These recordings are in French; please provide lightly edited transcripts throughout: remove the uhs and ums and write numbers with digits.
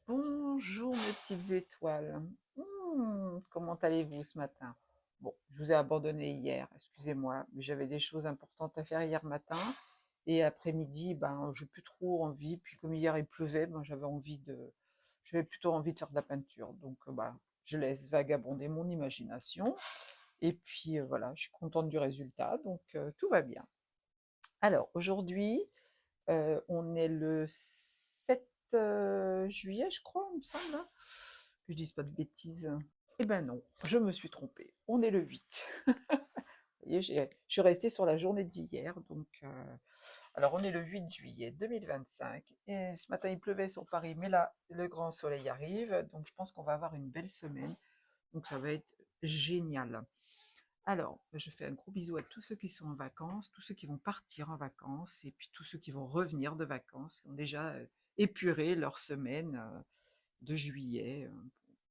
Bonjour mes petites étoiles. Comment allez-vous ce matin? Bon, je vous ai abandonné hier, excusez-moi, mais j'avais des choses importantes à faire hier matin. Et après-midi, ben, j'ai plus trop envie. Puis comme hier il pleuvait, ben, j'avais plutôt envie de faire de la peinture. Donc, ben, je laisse vagabonder mon imagination. Et puis voilà, je suis contente du résultat, donc tout va bien. Alors aujourd'hui, on est le 7 juillet, je crois, il me semble, hein, que je dise pas de bêtises. Eh ben non, je me suis trompée. On est le 8. Vous voyez, je suis restée sur la journée d'hier. Donc, alors, on est le 8 juillet 2025. Et ce matin, il pleuvait sur Paris, mais là, le grand soleil arrive. Donc, je pense qu'on va avoir une belle semaine. Donc, ça va être génial. Alors, je fais un gros bisou à tous ceux qui sont en vacances, tous ceux qui vont partir en vacances, et puis tous ceux qui vont revenir de vacances, qui ont déjà épuré leur semaine de juillet,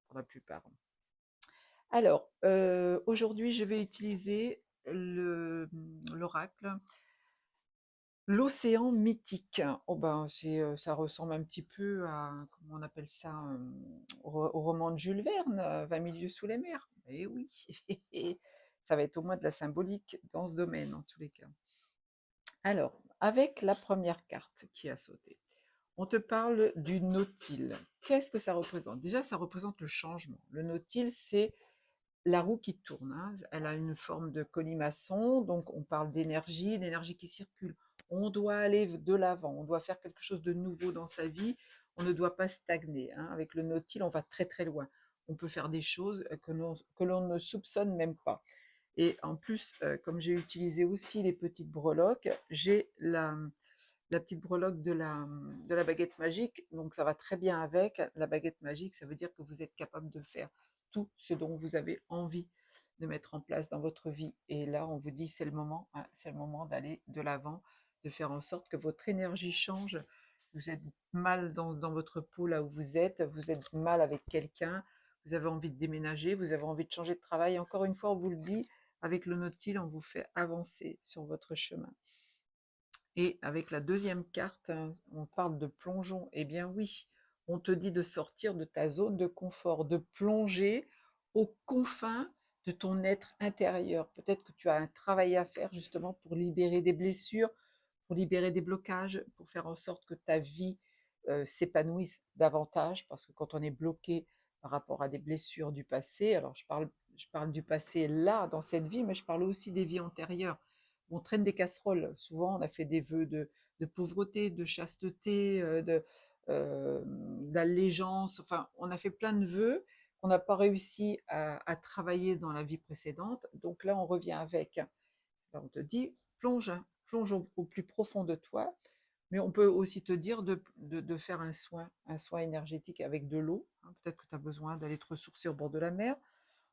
pour la plupart. Alors, aujourd'hui, je vais utiliser l'oracle, l'océan mythique. Oh ben, ça ressemble un petit peu à, comment on appelle ça, au roman de Jules Verne, 20 milieux sous les mers. Eh oui, ça va être au moins de la symbolique dans ce domaine, en tous les cas. Alors, avec la première carte qui a sauté, on te parle du nautile. Qu'est-ce que ça représente? Déjà, ça représente le changement. Le nautile, c'est la roue qui tourne, hein. Elle a une forme de colimaçon, donc on parle d'énergie, d'énergie qui circule. On doit aller de l'avant, on doit faire quelque chose de nouveau dans sa vie, on ne doit pas stagner, hein. Avec le nautile, on va très très loin. On peut faire des choses que l'on ne soupçonne même pas. Et en plus, comme j'ai utilisé aussi les petites breloques, j'ai la petite breloque de la baguette magique, donc ça va très bien avec. La baguette magique, ça veut dire que vous êtes capable de faire tout ce dont vous avez envie de mettre en place dans votre vie. Et là, on vous dit, c'est le moment, hein, c'est le moment d'aller de l'avant, de faire en sorte que votre énergie change. Vous êtes mal dans votre peau là où vous êtes mal avec quelqu'un, vous avez envie de déménager, vous avez envie de changer de travail. Encore une fois, on vous le dit, avec le nautile, on vous fait avancer sur votre chemin. Et avec la deuxième carte, hein, on parle de plongeon. Eh bien oui, on te dit de sortir de ta zone de confort, de plonger aux confins de ton être intérieur. Peut-être que tu as un travail à faire justement pour libérer des blessures, pour libérer des blocages, pour faire en sorte que ta vie s'épanouisse davantage, parce que quand on est bloqué par rapport à des blessures du passé, alors je parle du passé là, dans cette vie, mais je parle aussi des vies antérieures. On traîne des casseroles. Souvent, on a fait des vœux de pauvreté, de chasteté, d'allégeance. Enfin, on a fait plein de vœux qu'on n'a pas réussi à travailler dans la vie précédente. Donc là, on revient avec. On te dit, plonge, hein, plonge au plus profond de toi. Mais on peut aussi te dire de faire un soin énergétique avec de l'eau, hein. Peut-être que tu as besoin d'aller te ressourcer au bord de la mer.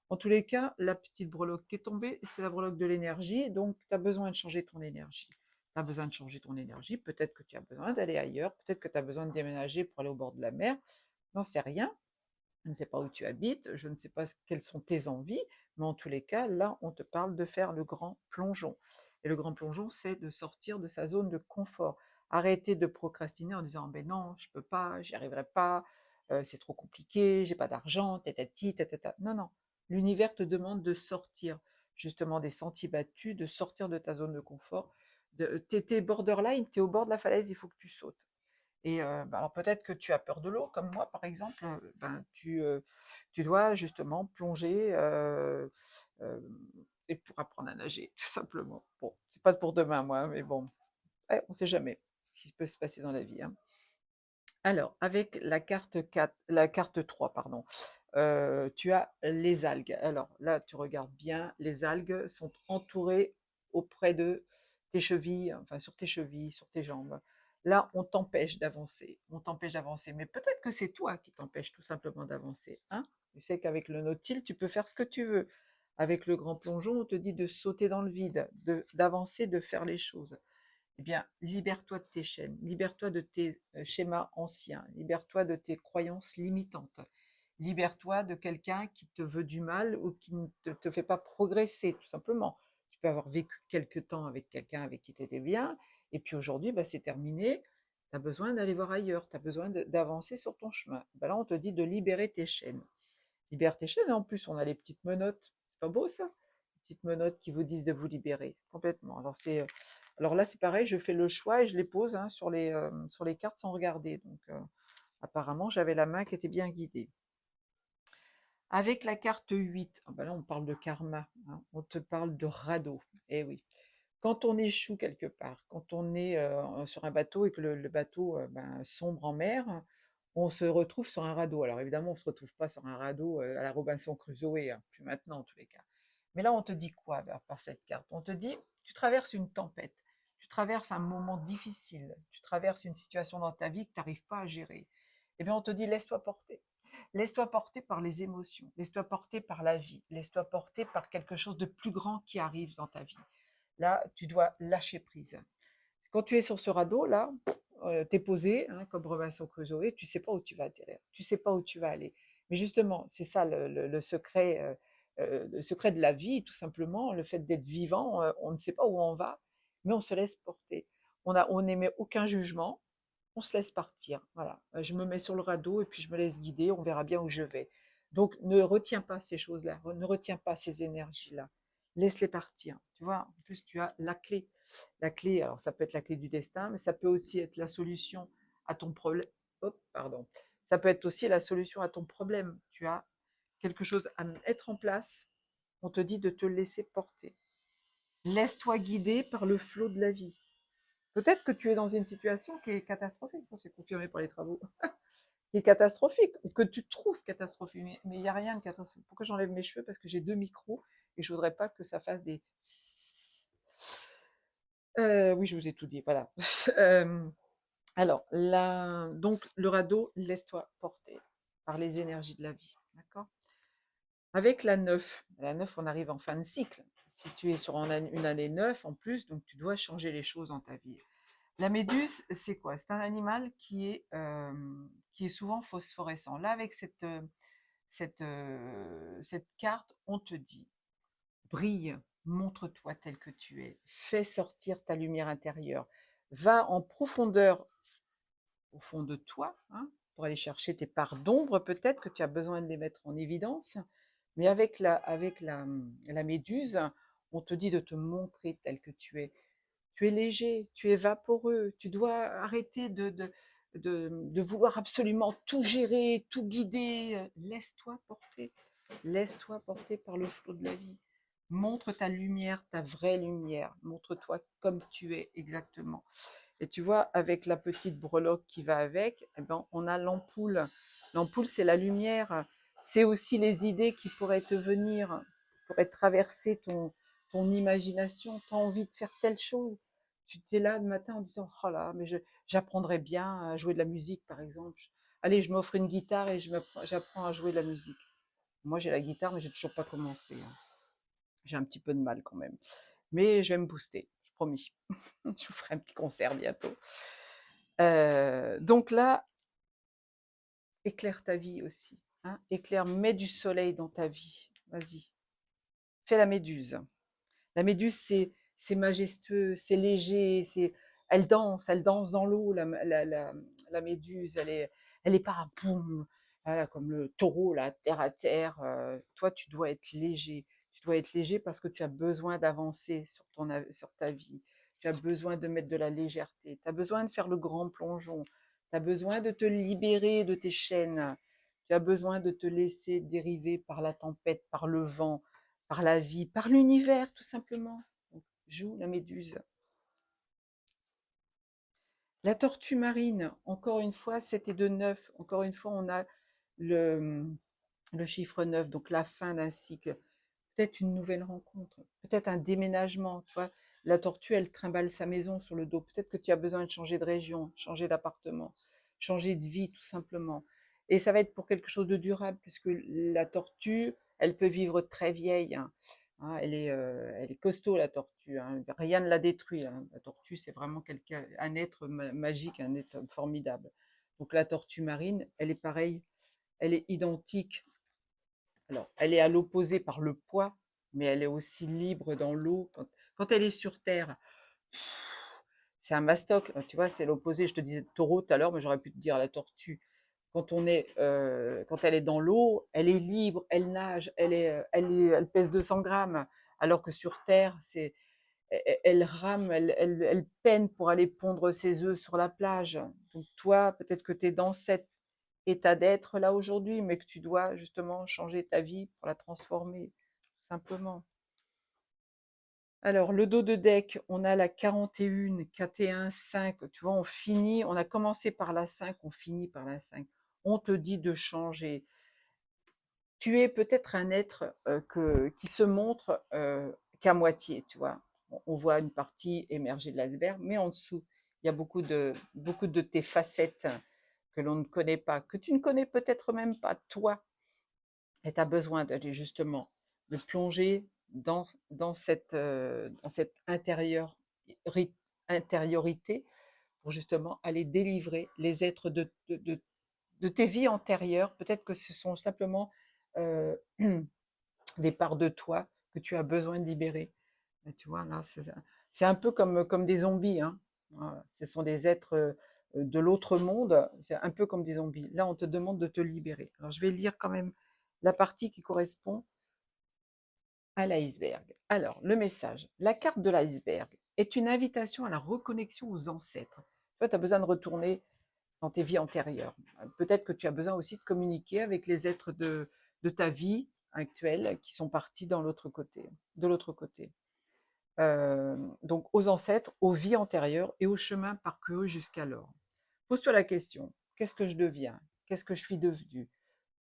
En tous les cas, la petite breloque qui est tombée, c'est la breloque de l'énergie, donc tu as besoin de changer ton énergie. Tu as besoin de changer ton énergie, peut-être que tu as besoin d'aller ailleurs, peut-être que tu as besoin de déménager pour aller au bord de la mer, n'en sais rien. Je ne sais pas où tu habites, je ne sais pas quelles sont tes envies, mais en tous les cas, là, on te parle de faire le grand plongeon. Et le grand plongeon, c'est de sortir de sa zone de confort. Arrêter de procrastiner en disant, ben non, je peux pas, j'y arriverai pas, c'est trop compliqué, j'ai pas d'argent, tatati, tatata. Non, non. L'univers te demande de sortir justement des sentiers battus, de sortir de ta zone de confort. T'es borderline, t'es au bord de la falaise, il faut que tu sautes. Et bah, alors peut-être que tu as peur de l'eau, comme moi par exemple, ben, tu dois justement plonger et pour apprendre à nager, tout simplement. Bon, c'est pas pour demain, moi, mais bon, ouais, on ne sait jamais ce qui peut se passer dans la vie, hein. Alors, avec la carte 4, la carte 3, pardon, tu as les algues. Alors là, tu regardes bien, les algues sont entourées auprès de tes chevilles, enfin sur tes chevilles, sur tes jambes. Là, on t'empêche d'avancer, on t'empêche d'avancer. Mais peut-être que c'est toi qui t'empêches tout simplement d'avancer, hein. Tu sais qu'avec le nautile, tu peux faire ce que tu veux. Avec le grand plongeon, on te dit de sauter dans le vide, d'avancer, de faire les choses. Eh bien, libère-toi de tes chaînes, libère-toi de tes schémas anciens, libère-toi de tes croyances limitantes, libère-toi de quelqu'un qui te veut du mal ou qui ne te fait pas progresser, tout simplement. Tu peux avoir vécu quelque temps avec quelqu'un avec qui tu étais bien, et puis aujourd'hui, bah, c'est terminé. Tu as besoin d'aller voir ailleurs, tu as besoin d'avancer sur ton chemin. Ben là, on te dit de libérer tes chaînes. Libère tes chaînes, et en plus, on a les petites menottes. C'est pas beau ça? Les petites menottes qui vous disent de vous libérer complètement. Alors là, c'est pareil, je fais le choix et je les pose hein, sur les cartes sans regarder. Donc, apparemment, j'avais la main qui était bien guidée. Avec la carte 8, ah ben là, on parle de karma, hein, on te parle de radeau. Eh oui. Quand on échoue quelque part, quand on est sur un bateau et que le bateau sombre en mer, on se retrouve sur un radeau. Alors évidemment, on ne se retrouve pas sur un radeau à la Robinson Crusoe, hein, plus maintenant en tous les cas. Mais là, on te dit quoi par cette carte? On te dit, tu traverses une tempête, tu traverses un moment difficile, tu traverses une situation dans ta vie que tu n'arrives pas à gérer. Eh bien, on te dit, laisse-toi porter. Laisse-toi porter par les émotions, laisse-toi porter par la vie, laisse-toi porter par quelque chose de plus grand qui arrive dans ta vie. Là, tu dois lâcher prise. Quand tu es sur ce radeau, là, tu es posé, hein, comme Robinson Crusoe, tu ne sais pas où tu vas atterrir, tu ne sais pas où tu vas aller. Mais justement, c'est ça le secret de la vie, tout simplement, le fait d'être vivant, on ne sait pas où on va, mais on se laisse porter. On n'émet aucun jugement, on se laisse partir. Voilà, je me mets sur le radeau et puis je me laisse guider, on verra bien où je vais. Donc ne retiens pas ces choses-là, ne retiens pas ces énergies-là. Laisse-les partir. Tu vois, en plus tu as la clé. La clé, alors ça peut être la clé du destin, mais ça peut aussi être la solution à ton problème. Hop, pardon. Ça peut être aussi la solution à ton problème. Tu as quelque chose à mettre en place. On te dit de te laisser porter. Laisse-toi guider par le flot de la vie. Peut-être que tu es dans une situation qui est catastrophique, c'est confirmé par les travaux, qui est catastrophique, ou que tu trouves catastrophique, mais il n'y a rien de catastrophique. Pourquoi j'enlève mes cheveux? Parce que j'ai 2 micros et je ne voudrais pas que ça fasse des... oui, je vous ai tout dit, voilà. Alors, donc le radeau, laisse-toi porter par les énergies de la vie, d'accord? Avec la 9, on arrive en fin de cycle. Si tu es sur une année 9 en plus, donc tu dois changer les choses dans ta vie. La méduse, c'est quoi? C'est un animal qui est souvent phosphorescent. Là, avec cette carte, on te dit, brille, montre-toi tel que tu es, fais sortir ta lumière intérieure, va en profondeur au fond de toi, hein, pour aller chercher tes parts d'ombre, peut-être que tu as besoin de les mettre en évidence, mais avec la méduse, on te dit de te montrer tel que tu es. Tu es léger, tu es vaporeux, tu dois arrêter de vouloir absolument tout gérer, tout guider. Laisse-toi porter par le flot de la vie. Montre ta lumière, ta vraie lumière. Montre-toi comme tu es exactement. Et tu vois, avec la petite breloque qui va avec, eh ben, on a l'ampoule. L'ampoule, c'est la lumière. C'est aussi les idées qui pourraient te venir, pourraient traverser ton imagination. Tu as envie de faire telle chose. Tu t'es là le matin en disant, oh là, mais j'apprendrais bien à jouer de la musique, par exemple. Allez, je m'offre une guitare et j'apprends à jouer de la musique. Moi, j'ai la guitare, mais j'ai toujours pas commencé, hein. J'ai un petit peu de mal quand même. Mais je vais me booster, je promis. Je vous ferai un petit concert bientôt. Donc là, éclaire ta vie aussi, hein. Éclaire, mets du soleil dans ta vie. Vas-y, fais la méduse. La méduse, c'est majestueux, c'est léger, elle danse dans l'eau, la méduse, elle est pas boum, voilà, comme le taureau, là, terre à terre. Toi, tu dois être léger. Tu dois être léger parce que tu as besoin d'avancer sur ta vie. Tu as besoin de mettre de la légèreté. Tu as besoin de faire le grand plongeon. Tu as besoin de te libérer de tes chaînes. Tu as besoin de te laisser dériver par la tempête, par le vent, par la vie, par l'univers, tout simplement. Donc, joue la méduse. La tortue marine, encore une fois, c'était de 9. Encore une fois, on a le, le chiffre 9, donc la fin d'un cycle. Peut-être une nouvelle rencontre, peut-être un déménagement. Tu vois. La tortue, elle trimballe sa maison sur le dos. Peut-être que tu as besoin de changer de région, changer d'appartement, changer de vie, tout simplement. Et ça va être pour quelque chose de durable, puisque la tortue, elle peut vivre très vieille, hein. Hein, elle est costaud, la tortue, hein. Rien ne la détruit, hein. La tortue, c'est vraiment un être magique, un être formidable. Donc la tortue marine, elle est pareille, elle est identique. Alors, elle est à l'opposé par le poids, mais elle est aussi libre dans l'eau. Quand elle est sur Terre, c'est un mastoc, tu vois, c'est l'opposé. Je te disais taureau tout à l'heure, mais j'aurais pu te dire la tortue. Quand elle est dans l'eau, elle est libre, elle nage, elle pèse 200 grammes, alors que sur Terre, elle rame, elle peine pour aller pondre ses œufs sur la plage. Donc toi, peut-être que tu es dans cet état d'être là aujourd'hui, mais que tu dois justement changer ta vie pour la transformer, tout simplement. Alors, le dos de deck, on a la 41, 41, 5. Tu vois, on a commencé par la 5, on finit par la 5. On te dit de changer. Tu es peut-être un être qui se montre qu'à moitié, tu vois. On voit une partie émerger de l'iceberg, mais en dessous, il y a beaucoup de tes facettes que l'on ne connaît pas, que tu ne connais peut-être même pas toi. Et tu as besoin d'aller justement de plonger dans cette intériorité pour justement aller délivrer les êtres de tes vies antérieures. Peut-être que ce sont simplement euh, des parts de toi que tu as besoin de libérer. Et tu vois, là, c'est un peu comme des zombies. Hein. Voilà. Ce sont des êtres de l'autre monde. C'est un peu comme des zombies. Là, on te demande de te libérer. Alors, je vais lire quand même la partie qui correspond à l'iceberg. Alors, le message. La carte de l'iceberg est une invitation à la reconnexion aux ancêtres. Tu as besoin de retourner dans tes vies antérieures. Peut-être que tu as besoin aussi de communiquer avec les êtres de ta vie actuelle qui sont partis dans l'autre côté, de l'autre côté. Donc aux ancêtres, aux vies antérieures et au chemin parcouru jusqu'alors. Pose-toi la question, qu'est-ce que je deviens? Qu'est-ce que je suis devenu?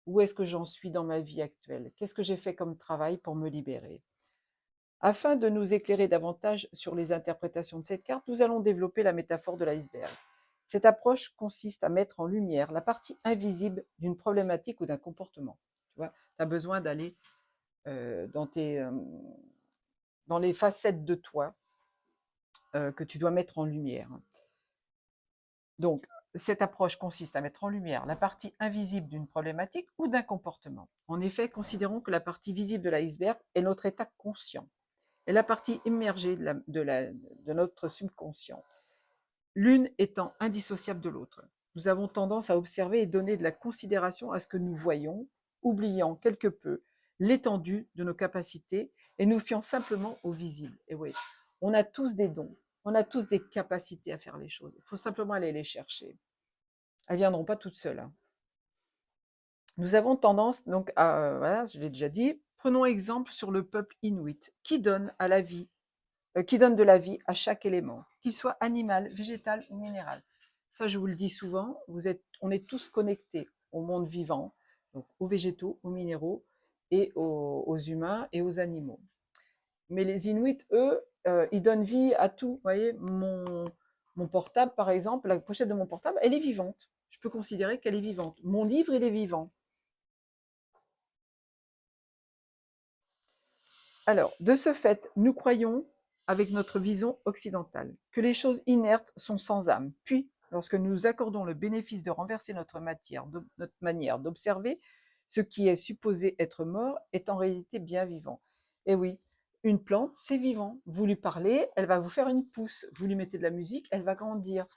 Où est-ce que j'en suis dans ma vie actuelle? Qu'est-ce que j'ai fait comme travail pour me libérer? Afin de nous éclairer davantage sur les interprétations de cette carte, nous allons développer la métaphore de l'iceberg. Cette approche consiste à mettre en lumière la partie invisible d'une problématique ou d'un comportement. Tu vois, tu as besoin d'aller euh, dans, tes, euh, dans les facettes de toi que tu dois mettre en lumière. Donc, cette approche consiste à mettre en lumière la partie invisible d'une problématique ou d'un comportement. En effet, considérons que la partie visible de l'iceberg est notre état conscient et la partie immergée de notre subconscient, l'une étant indissociable de l'autre. Nous avons tendance à observer et donner de la considération à ce que nous voyons, oubliant quelque peu l'étendue de nos capacités et nous fiant simplement au visible. Et oui, on a tous des dons, on a tous des capacités à faire les choses. Il faut simplement aller les chercher. Elles ne viendront pas toutes seules. Hein. Nous avons tendance, donc, voilà, je l'ai déjà dit, prenons exemple sur le peuple inuit, qui donne à la vie qui donne de la vie à chaque élément, qu'il soit animal, végétal ou minéral. Ça, je vous le dis souvent, on est tous connectés au monde vivant, donc aux végétaux, aux minéraux et aux humains et aux animaux. Mais les Inuits, eux, ils donnent vie à tout. Vous voyez, mon portable, par exemple, la pochette de mon portable, elle est vivante. Je peux considérer qu'elle est vivante. Mon livre, il est vivant. Alors, de ce fait, nous croyons, avec notre vision occidentale, que les choses inertes sont sans âme. Puis, lorsque nous nous accordons le bénéfice de renverser notre manière d'observer, ce qui est supposé être mort est en réalité bien vivant. Et oui, une plante, c'est vivant. Vous lui parlez, elle va vous faire une pousse. Vous lui mettez de la musique, elle va grandir.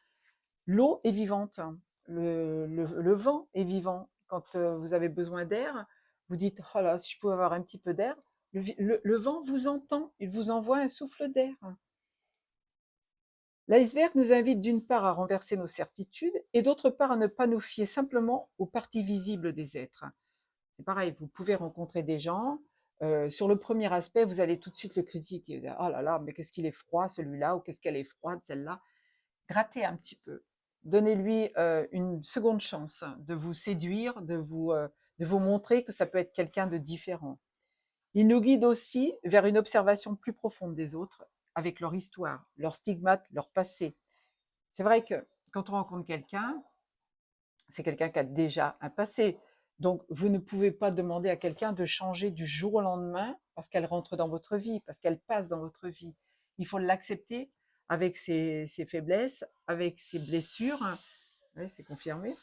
L'eau est vivante. Le vent est vivant. Quand vous avez besoin d'air, vous dites, oh là, si je pouvais avoir un petit peu d'air, le vent vous entend, il vous envoie un souffle d'air. L'iceberg nous invite d'une part à renverser nos certitudes et d'autre part à ne pas nous fier simplement aux parties visibles des êtres. C'est pareil, vous pouvez rencontrer des gens, sur le premier aspect, vous allez tout de suite le critiquer. Oh là là, mais qu'est-ce qu'il est froid celui-là, ou qu'est-ce qu'elle est froide celle-là. Grattez un petit peu. Donnez-lui une seconde chance de vous séduire, de vous montrer que ça peut être quelqu'un de différent. Il nous guide aussi vers une observation plus profonde des autres, avec leur histoire, leurs stigmates, leur passé. C'est vrai que quand on rencontre quelqu'un, c'est quelqu'un qui a déjà un passé. Donc, vous ne pouvez pas demander à quelqu'un de changer du jour au lendemain parce qu'elle rentre dans votre vie, parce qu'elle passe dans votre vie. Il faut l'accepter avec ses faiblesses, avec ses blessures. Oui, c'est confirmé.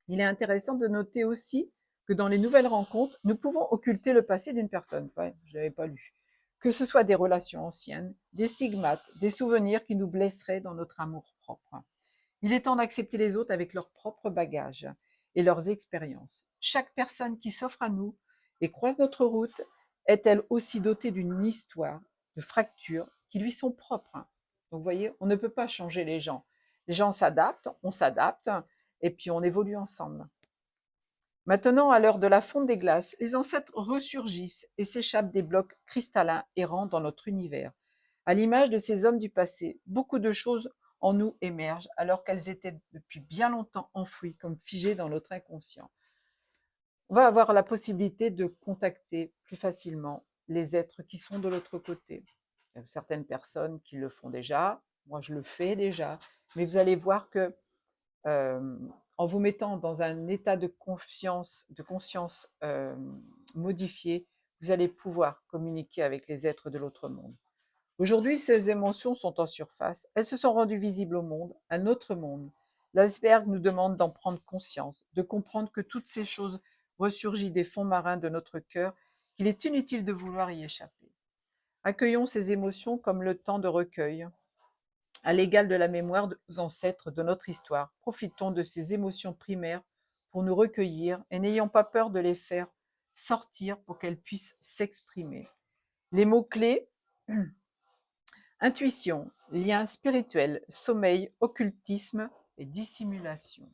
Il est intéressant de noter aussi que dans les nouvelles rencontres, nous pouvons occulter le passé d'une personne. Ouais, je ne l'avais pas lu. que ce soit des relations anciennes, des stigmates, des souvenirs qui nous blesseraient dans notre amour-propre. Il est temps d'accepter les autres avec leurs propres bagages et leurs expériences. Chaque personne qui s'offre à nous et croise notre route est elle aussi dotée d'une histoire, de fractures qui lui sont propres. Donc vous voyez, on ne peut pas changer les gens. Les gens s'adaptent, on s'adapte, et puis on évolue ensemble. Maintenant, à l'heure de la fonte des glaces, les ancêtres ressurgissent et s'échappent des blocs cristallins errants dans notre univers. À l'image de ces hommes du passé, beaucoup de choses en nous émergent alors qu'elles étaient depuis bien longtemps enfouies comme figées dans notre inconscient. On va avoir la possibilité de contacter plus facilement les êtres qui sont de l'autre côté. Il y a certaines personnes qui le font déjà, moi je le fais déjà, mais vous allez voir que en vous mettant dans un état de conscience modifié, vous allez pouvoir communiquer avec les êtres de l'autre monde. Aujourd'hui, ces émotions sont en surface. Elles se sont rendues visibles au monde, à notre monde. L'iceberg nous demande d'en prendre conscience, de comprendre que toutes ces choses ressurgissent des fonds marins de notre cœur, qu'il est inutile de vouloir y échapper. Accueillons ces émotions comme le temps de recueil, à l'égal de la mémoire de nos ancêtres, de notre histoire. Profitons de ces émotions primaires pour nous recueillir et n'ayons pas peur de les faire sortir pour qu'elles puissent s'exprimer. Les mots-clés: intuition, lien spirituel, sommeil, occultisme et dissimulation.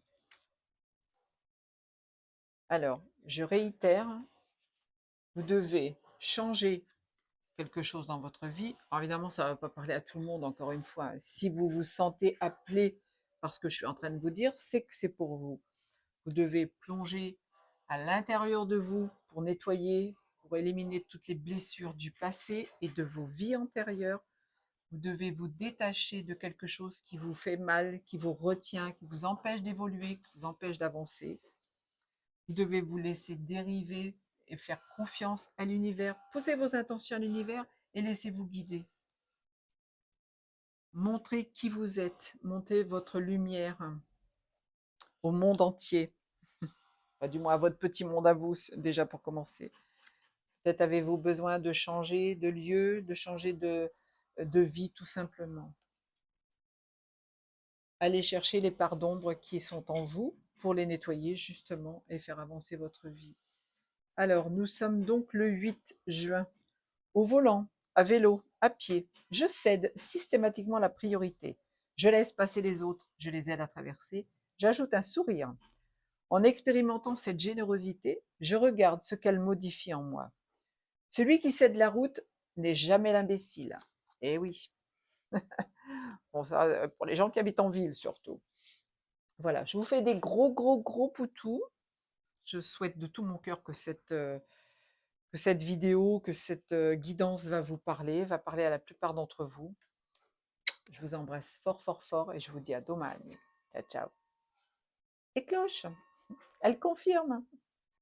Alors, je réitère, vous devez changer quelque chose dans votre vie. Alors évidemment, ça ne va pas parler à tout le monde, encore une fois. Si vous vous sentez appelé par ce que je suis en train de vous dire, c'est que c'est pour vous. Vous devez plonger à l'intérieur de vous pour nettoyer, pour éliminer toutes les blessures du passé et de vos vies antérieures. Vous devez vous détacher de quelque chose qui vous fait mal, qui vous retient, qui vous empêche d'évoluer, qui vous empêche d'avancer. Vous devez vous laisser dériver et faire confiance à l'univers. Posez vos intentions à l'univers et laissez-vous guider. Montrez qui vous êtes, montrez votre lumière au monde entier. Enfin, du moins à votre petit monde à vous, déjà pour commencer. Peut-être avez-vous besoin de changer de lieu, de changer de vie tout simplement. Allez chercher les parts d'ombre qui sont en vous pour les nettoyer justement et faire avancer votre vie. Alors, nous sommes donc le 8 juin. Au volant, à vélo, à pied, je cède systématiquement la priorité. Je laisse passer les autres, je les aide à traverser. J'ajoute un sourire. En expérimentant cette générosité, je regarde ce qu'elle modifie en moi. Celui qui cède la route n'est jamais l'imbécile. Eh oui, bon, ça, pour les gens qui habitent en ville surtout. Voilà, je vous fais des gros, gros, gros poutous. Je souhaite de tout mon cœur que cette vidéo, que cette guidance va vous parler, va parler à la plupart d'entre vous. Je vous embrasse fort, fort, fort et je vous dis à demain. Ciao, ciao. Et cloche, elle confirme.